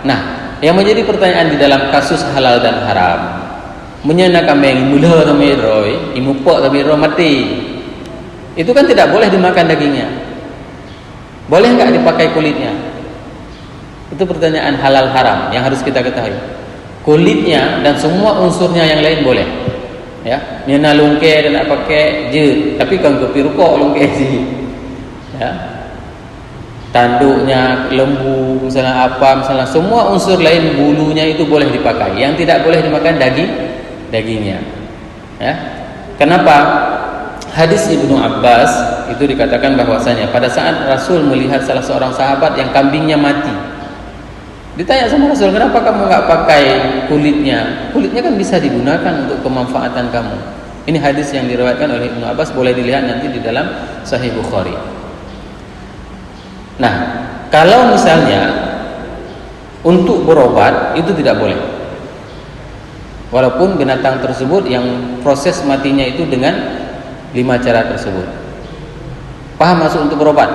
Nah, yang menjadi pertanyaan di dalam kasus halal dan haram, menyana kambing mula kami roy, imupok kami roy mati. Itu kan tidak boleh dimakan dagingnya. Boleh enggak dipakai kulitnya? Itu pertanyaan halal haram yang harus kita ketahui. Kulitnya dan semua unsurnya yang lain boleh. Ya, nyana lungke dan nak pakai je, tapi kan kopi rukok lungke sih. Ya. Tanduknya, lembu, misalnya apa, misalnya semua unsur lain bulunya itu boleh dipakai. Yang tidak boleh dimakan dagingnya. Ya. Kenapa? Hadis Ibnu Abbas itu dikatakan bahwasanya pada saat Rasul melihat salah seorang sahabat yang kambingnya mati, ditanya sama Rasul, kenapa kamu nggak pakai kulitnya? Kulitnya kan bisa digunakan untuk kemanfaatan kamu. Ini hadis yang diriwayatkan oleh Ibnu Abbas, boleh dilihat nanti di dalam Sahih Bukhari. Nah, kalau misalnya untuk berobat itu tidak boleh, walaupun binatang tersebut yang proses matinya itu dengan 5 cara tersebut. Paham maksud untuk berobat?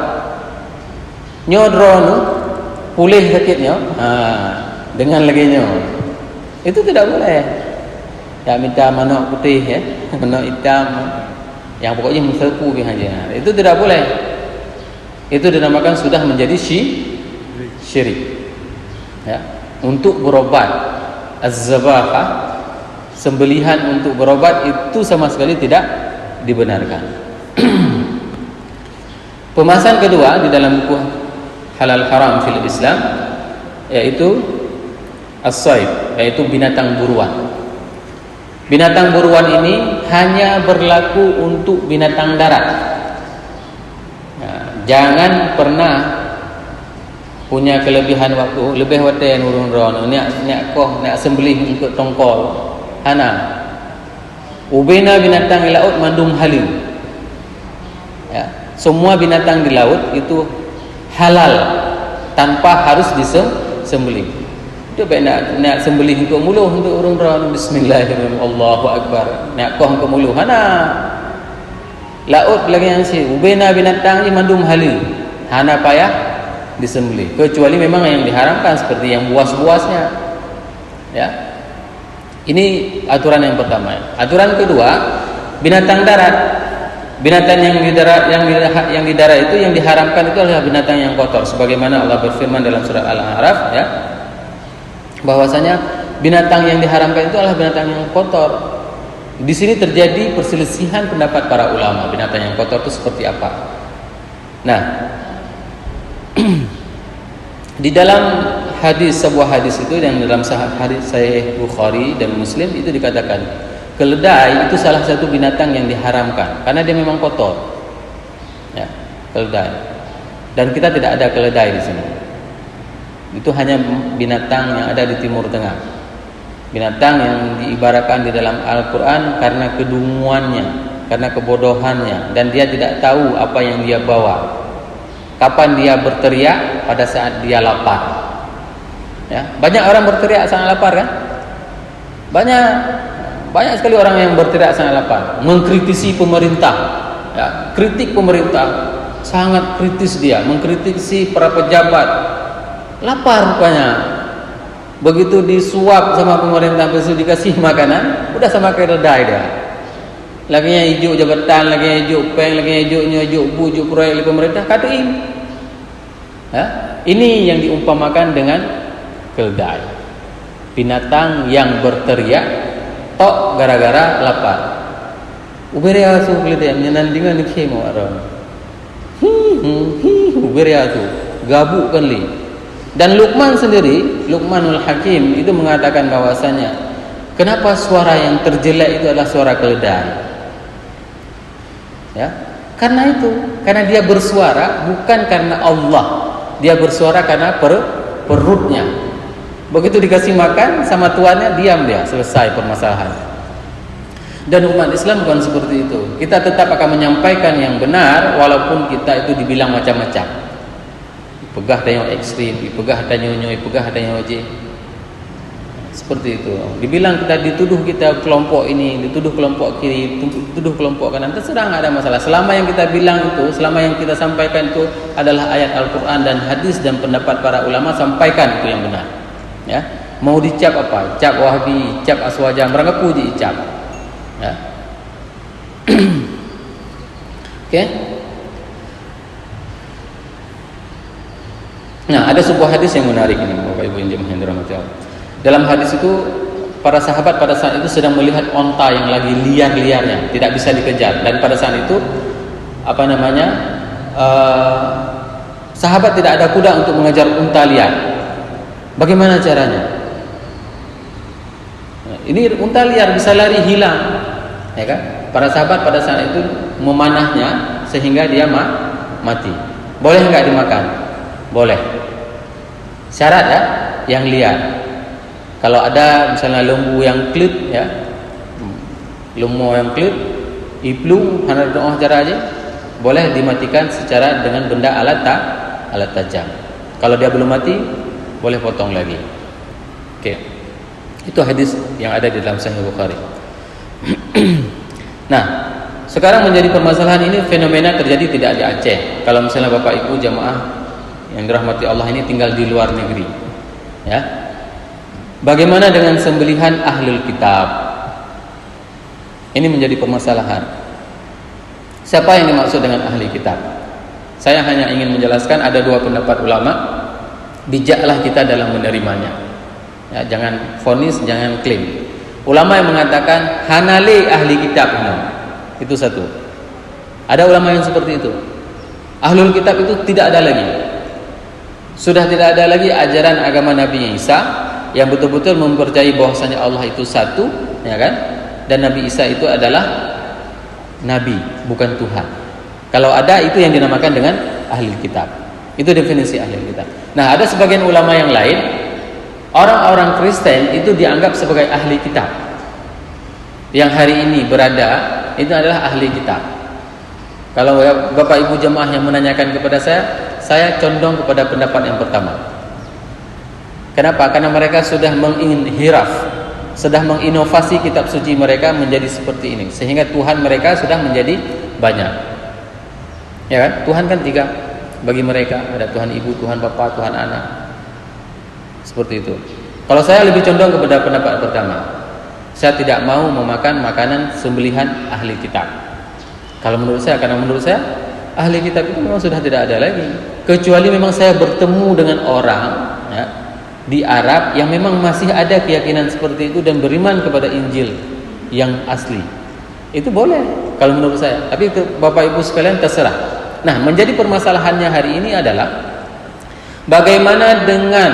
Nyodro pulih sakitnya, dengan laginya. Itu tidak boleh. Ya minta manok putih ya, manok hitam, yang pokoknya menserpu aja. Itu tidak boleh. Itu dinamakan sudah menjadi syirik. Ya, untuk berobat az-zabahah, sembelihan untuk berobat itu sama sekali tidak dibenarkan. Pembahasan kedua di dalam buku halal haram fil Islam yaitu as-sayd, yaitu binatang buruan. Binatang buruan ini hanya berlaku untuk binatang darat. Nah, jangan pernah punya kelebihan waktu lebih waten urun ron nak sembelih untuk tongkol hana ubena binatang di laut mandum halil. Ya, semua binatang di laut itu halal tanpa harus disembelih. Itu baik nak sembelih untuk muluh untuk urung ron bismillahirrahmanirrahim Allahu akbar nak kong ke muluh hana laut lagi yang si ubena binatang ni mandum halil hana payah disembelih, kecuali memang yang diharamkan seperti yang buas-buasnya. Ya, ini aturan yang pertama. Aturan kedua, binatang darat. Binatang yang di darat itu yang diharamkan itu adalah binatang yang kotor, sebagaimana Allah berfirman dalam surah Al-A'raf, ya, bahwasanya binatang yang diharamkan itu adalah binatang yang kotor. Di sini terjadi perselisihan pendapat para ulama, binatang yang kotor itu seperti apa. Nah, di dalam sebuah hadis itu yang dalam hadis Sahih Bukhari dan Muslim itu dikatakan keledai itu salah satu binatang yang diharamkan karena dia memang kotor. Ya, keledai. Dan kita tidak ada keledai di sini. Itu hanya binatang yang ada di Timur Tengah. Binatang yang diibaratkan di dalam Al-Quran karena kedunguannya, karena kebodohannya, dan dia tidak tahu apa yang dia bawa. Kapan dia berteriak? Pada saat dia lapar. Ya, banyak orang berteriak saat lapar kan? Banyak sekali orang yang berteriak saat lapar, mengkritisi pemerintah. Ya, kritik pemerintah, sangat kritis dia, mengkritisi para pejabat. Lapar rupanya. Begitu disuap sama pemerintah, begitu dikasih makanan, udah sama kayak redai dia. Laginya hijau jabatan, laginya hijau peng, laginya hijau bujuk proyek pemerintah katain. Ya, ini yang diumpamakan dengan keledai. Binatang yang berteriak tok gara-gara lapar. Uberia tu keledai menandingan ni kemo aron. Uberia tu gabuk kan li. Dan Luqman sendiri, Luqmanul Hakim itu mengatakan bahwasanya kenapa suara yang terjelek itu adalah suara keledai. Ya, karena dia bersuara bukan karena Allah, dia bersuara karena perutnya. Begitu dikasih makan sama tuannya, diam dia, selesai permasalahan. Dan umat Islam bukan seperti itu. Kita tetap akan menyampaikan yang benar walaupun kita itu dibilang macam-macam. Pegah dan yang ekstrim, pegah dan nyonyoy, pegah dan yang wajib. Seperti itu. Dibilang dituduh kita kelompok ini, dituduh kelompok kiri, dituduh kelompok kanan, terserah, enggak ada masalah. Selama yang kita bilang itu, selama yang kita sampaikan itu adalah ayat Al-Quran dan hadis dan pendapat para ulama, sampaikan itu yang benar. Ya, mau dicap apa? Cap Wahabi, cap Aswajam, merangkapu je icap. Ya. Oke. Nah, ada sebuah hadis yang menarik ini, Bapak Ibu yang dirahmati Allah. Dalam hadis itu para sahabat pada saat itu sedang melihat onta yang lagi liar-liarnya, tidak bisa dikejar. Dan pada saat itu sahabat tidak ada kuda untuk mengejar unta liar. Bagaimana caranya? Nah, ini unta liar bisa lari hilang, ya kan? Para sahabat pada saat itu memanahnya sehingga dia mati. Boleh enggak dimakan? Boleh. Syarat ya, yang liar. Kalau ada misalnya lembu yang klip ya, lembu yang klip, iplung, hana doa cara aja, boleh dimatikan secara dengan benda alat tajam. Kalau dia belum mati, boleh potong lagi. Oke. Itu hadis yang ada di dalam Sahih Bukhari. Nah, sekarang menjadi permasalahan ini, fenomena terjadi tidak di Aceh. Kalau misalnya Bapak Ibu jamaah yang dirahmati Allah ini tinggal di luar negeri, ya. Bagaimana dengan sembelihan ahlul kitab? Ini menjadi permasalahan. Siapa yang dimaksud dengan ahli kitab? Saya hanya ingin menjelaskan ada dua pendapat ulama. Bijaklah kita dalam menerimanya. Ya, jangan vonis, jangan klaim. Ulama yang mengatakan hanali ahli kitab itu satu. Ada ulama yang seperti itu. Ahlul kitab itu tidak ada lagi. Sudah tidak ada lagi ajaran agama Nabi Isa yang betul-betul mempercayai bahwasanya Allah itu satu, ya kan? Dan Nabi Isa itu adalah nabi, bukan Tuhan. Kalau ada, itu yang dinamakan dengan ahli kitab. Itu definisi ahli kitab. Nah, ada sebagian ulama yang lain, orang-orang Kristen itu dianggap sebagai ahli kitab. Yang hari ini berada itu adalah ahli kitab. Kalau Bapak Ibu jemaah yang menanyakan kepada saya condong kepada pendapat yang pertama. Kenapa? Karena mereka sudah menginhiraf, sudah menginovasi kitab suci mereka menjadi seperti ini, sehingga Tuhan mereka sudah menjadi banyak. Ya kan? Tuhan kan tiga bagi mereka, ada Tuhan Ibu, Tuhan Bapa, Tuhan Anak. Seperti itu. Kalau saya lebih condong kepada pendapat pertama. Saya tidak mau memakan makanan sembelihan ahli kitab. Kalau menurut saya, karena menurut saya ahli kitab itu memang sudah tidak ada lagi. Kecuali memang saya bertemu dengan orang, ya, di Arab yang memang masih ada keyakinan seperti itu dan beriman kepada Injil yang asli. Itu boleh kalau menurut saya. Tapi Bapak Ibu sekalian terserah. Nah, menjadi permasalahannya hari ini adalah bagaimana dengan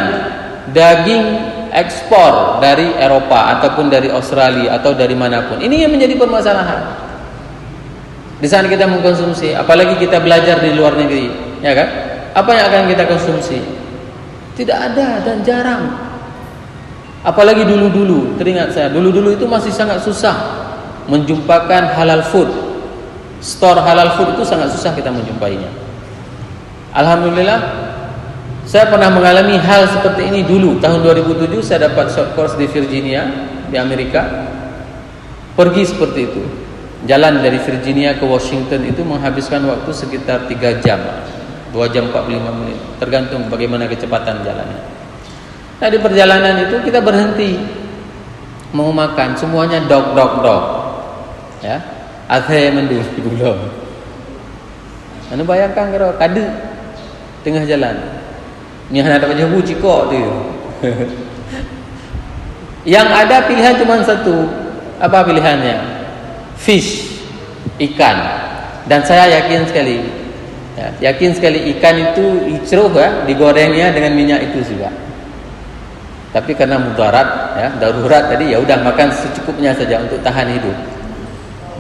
daging ekspor dari Eropa ataupun dari Australia atau dari manapun. Ini yang menjadi permasalahan. Di sana kita mengkonsumsi, apalagi kita belajar di luar negeri, ya kan? Apa yang akan kita konsumsi? Tidak ada dan jarang. Apalagi dulu-dulu, teringat saya, dulu-dulu itu masih sangat susah menjumpakan halal food. Store halal food itu sangat susah kita menjumpainya. Alhamdulillah, saya pernah mengalami hal seperti ini dulu. Tahun 2007 saya dapat short course di Virginia, di Amerika. Pergi seperti itu. Jalan dari Virginia ke Washington itu menghabiskan waktu sekitar 3 jam, 2 jam 45 menit, tergantung bagaimana kecepatan jalannya. Nah, di perjalanan itu kita berhenti mau makan, semuanya dog. Ya, ada mendu dulu. Anda bayangkan kalau kade tengah jalan, ni hanya dapat jauh cikok tu. Yang ada pilihan cuma satu. Apa pilihannya? Fish, ikan. Dan saya yakin sekali, ikan itu icruh ya, digorengnya dengan minyak itu juga. Tapi karena mudarat, ya, darurat tadi, ya udah makan secukupnya saja untuk tahan hidup.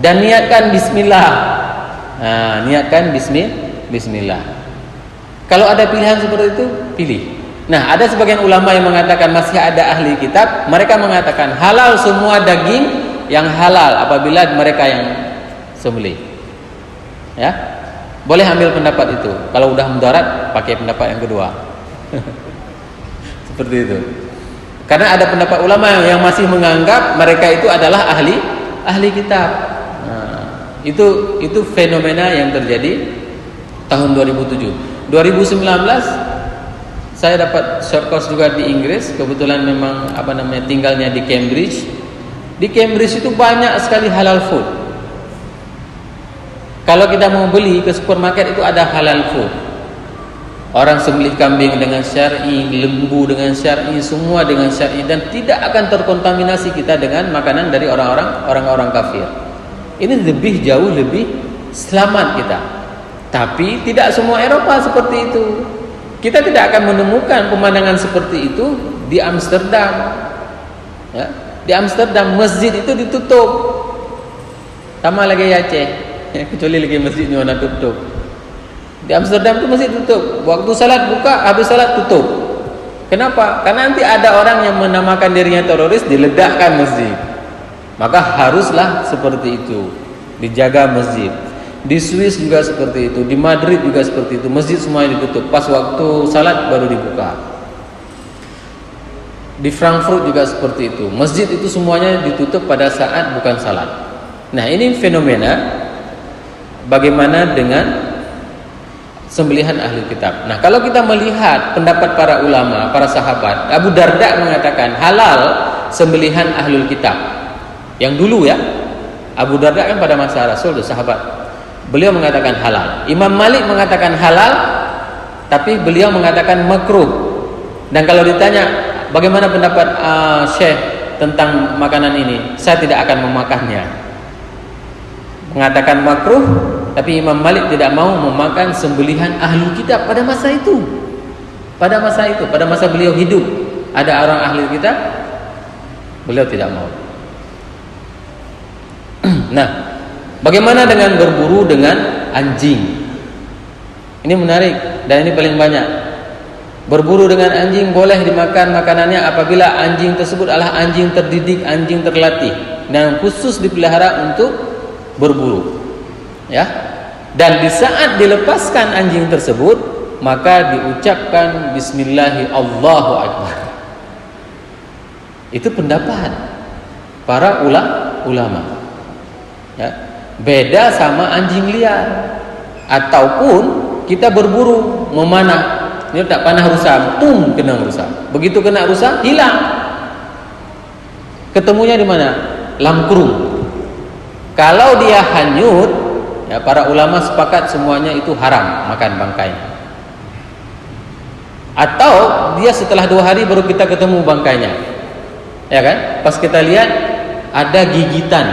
Dan niatkan Bismillah. Nah, niatkan Bismillah. Kalau ada pilihan seperti itu, pilih. Nah, ada sebagian ulama yang mengatakan masih ada ahli kitab. Mereka mengatakan halal semua daging yang halal apabila mereka yang sembelih. Ya, boleh ambil pendapat itu. Kalau udah mudarat, pakai pendapat yang kedua. Seperti itu. Karena ada pendapat ulama yang masih menganggap mereka itu adalah ahli kitab. Nah, itu fenomena yang terjadi tahun 2007. 2019 Saya dapat short course juga di Inggris. Kebetulan memang tinggalnya di Cambridge. Di Cambridge itu banyak sekali halal food. Kalau kita mau beli ke supermarket itu ada halal food. Orang sembelih kambing dengan syar'i, lembu dengan syar'i, semua dengan syar'i, dan tidak akan terkontaminasi kita dengan makanan dari orang-orang kafir. Ini jauh lebih selamat kita. Tapi tidak semua Eropa seperti itu. Kita tidak akan menemukan pemandangan seperti itu di Amsterdam. Ya, di Amsterdam masjid itu ditutup. Sama lagi Aceh, kecuali lagi masjidnya warna tutup. Di Amsterdam itu masjid tutup. Waktu salat buka, habis salat tutup. Kenapa? Karena nanti ada orang yang menamakan dirinya teroris, diledakkan masjid. Maka haruslah seperti itu, dijaga masjid. Di Swiss juga seperti itu, di Madrid juga seperti itu. Masjid semuanya ditutup, pas waktu salat baru dibuka. Di Frankfurt juga seperti itu. Masjid itu semuanya ditutup pada saat bukan salat. Nah, ini fenomena. Bagaimana dengan sembelihan ahli kitab? Nah, kalau kita melihat pendapat para ulama, para sahabat, Abu Darda mengatakan halal sembelihan ahlul kitab. Yang dulu ya, Abu Darda kan pada masa Rasul, sahabat. Beliau mengatakan halal. Imam Malik mengatakan halal, tapi beliau mengatakan makruh. Dan kalau ditanya bagaimana pendapat Syekh tentang makanan ini, saya tidak akan memakannya. Mengatakan makruh, tapi Imam Malik tidak mau memakan sembelihan ahli kitab pada masa itu. Pada masa beliau hidup, ada orang ahli kitab, beliau tidak mau. Nah, bagaimana dengan berburu dengan anjing? Ini menarik dan ini paling banyak. Berburu dengan anjing boleh dimakan makanannya apabila anjing tersebut adalah anjing terdidik, anjing terlatih, dan khusus dipelihara untuk berburu. Ya. Dan di saat dilepaskan anjing tersebut, maka diucapkan bismillahi Allahu Akbar. Itu pendapat para ulama. Ya. Beda sama anjing liar. Ataupun kita berburu, memanah. Ini tak panah rusa, kena rusa. Begitu kena rusa, hilang. Ketemunya di mana? Lamkrung. Kalau dia hanyut, ya, para ulama sepakat semuanya itu haram makan bangkainya. Atau dia setelah 2 hari baru kita ketemu bangkainya, ya kan? Pas kita lihat ada gigitan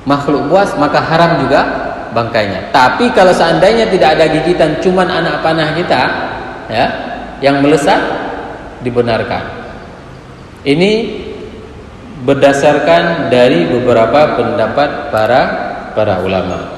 makhluk buas, maka haram juga bangkainya. Tapi kalau seandainya tidak ada gigitan, cuman anak panah kita, ya, yang melesat, dibenarkan. Ini berdasarkan dari beberapa pendapat para ulama.